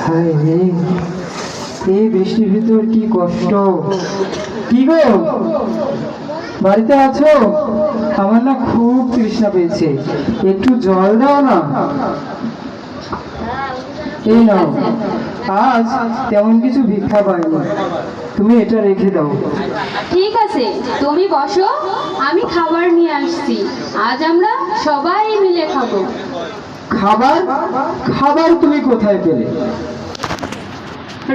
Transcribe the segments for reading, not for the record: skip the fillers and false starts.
হায় রে, এই বৃষ্টির ভিতর কি কষ্ট। কি গো, বাড়িতে আছো? আমার না খুব তৃষ্ণা পেয়েছে, একটু জল দাও না। এই নাও, আজ তেমন কিছু ভিক্ষা পাইনি, তুমি এটা রেখে দাও। ঠিক আছে, তুমি বসো, আমি খাবার নিয়ে আসছি। আজ আমরা সবাই মিলে খাবো। খাবার? খাবার তুমি কোথায় পেলে?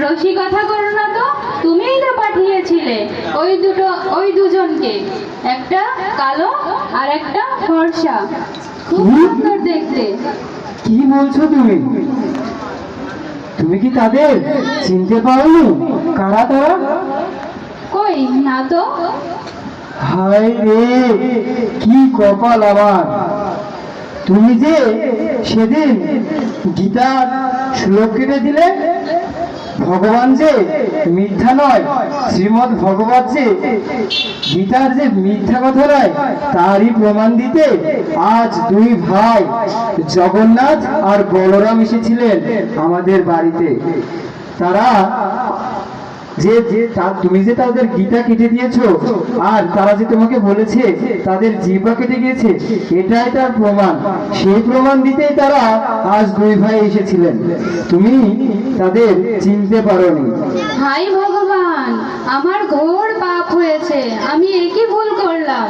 রসিকতা করো না তো, তুমিই তো পাঠিয়েছিলে ওই দুজনকে, একটা কালো আর একটা ফর্সা, খুব সুন্দর দেখতে। কি বলছো তুমি? তুমি কি তাদের চিনতে পারোনি? কারা তারা? কই না তো। হায় রে, কি কপাল আমার। তুমি যে সেদিন গীতার শ্লোক কেটে দিলে, ভগবান যে মিথ্যা নয়, শ্রীমৎ ভগবত যে গীতার যে মিথ্যা কথা নয়, তারই প্রমাণ দিতে আজ দুই ভাই জগন্নাথ আর বলরাম এসেছিলেন আমাদের বাড়িতে। তারা তুমি যে তাদের গীতা কেটে দিয়েছো, আর তারা যে তোমাকে বলেছে তাদের জিহ্বা কেটে গিয়েছে, এটাই তার প্রমাণ। সেই প্রমাণ দিতেই তারা আজ দুই ভাই এসেছিলেন। তুমি তাদের চিনতে পারোনি। হাই ভগবান, আমার ঘোর পাপ হয়েছে, আমি একই ভুল করলাম।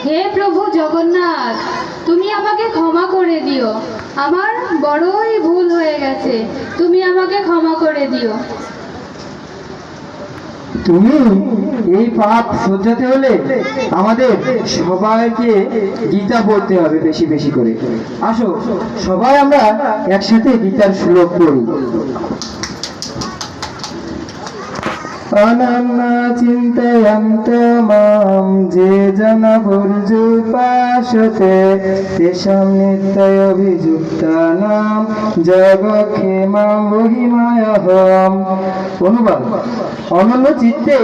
হে প্রভু জগন্নাথ, তুমি আমাকে ক্ষমা করে দিও। আমার বড়ই ভুল হয়ে গেছে, তুমি আমাকে ক্ষমা করে দিও। তুমি এই পাপ সহ্যাতে হলে আমাদের সবাইকে গীতা পড়তে হবে বেশি বেশি করে। আসো সবাই আমরা একসাথে গীতার শ্লোক পড়ি। অনন্য চিন্তয়ন্ত মাম যে জন বুর্জুপাসতে তেষাং নিত্যয়ভিযুক্তানাং জগক্ষেমং মহিমায়হম। অনুবাদ: অনন্য চিত্তে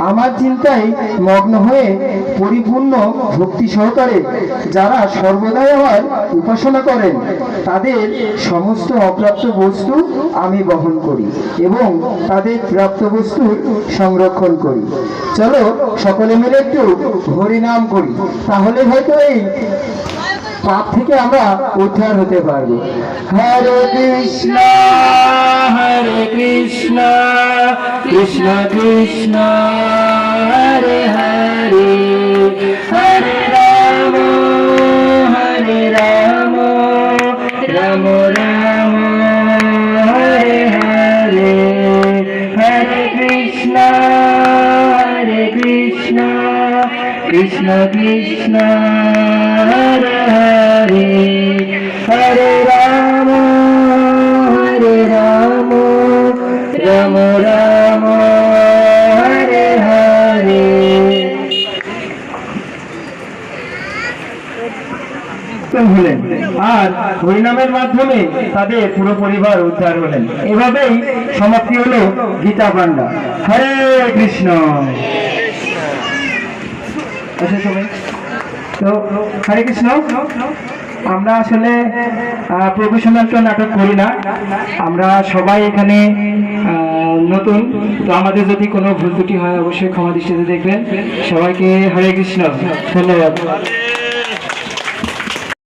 আমার চিন্তায় মগ্ন হয়ে পরিপূর্ণ ভক্তি সহকারে যারা সর্বদাই আমার উপাসনা করেন, তাদের সমস্ত অপ্রাপ্ত বস্তু আমি বহন করি এবং তাদের প্রাপ্ত বস্তুর সংরক্ষণ করি। চলো সকলে মিলে একটু হরিনাম করি, তাহলে হয়তো এই পাপ থেকে আমরা উদ্ধার হতে পারবো। হরে কৃষ্ণ কৃষ্ণ কৃষ্ণ হরে হরে, হরে রাম রাম রাম হরে হরে, হরে কৃষ্ণ কৃষ্ণ কৃষ্ণ হরে হরে, হরে রাম রাম রাম হরে হরে। হলেন আর হরিনামের মাধ্যমে তাদের পুরো পরিবার উদ্ধার হলেন। এভাবেই সমাপ্তি হলো গীতা পান্ডা। হরে কৃষ্ণ। তো হরে কৃষ্ণ। আমরা আসলে প্রফেশনাল তো নাটক করি না, আমরা সবাই এখানে নতুন, তো আমাদের যদি কোনো ভুল ত্রুটি হয় অবশ্যই ক্ষমা দৃষ্টিতে দেখবেন। সবাইকে হরে কৃষ্ণ, ধন্যবাদ।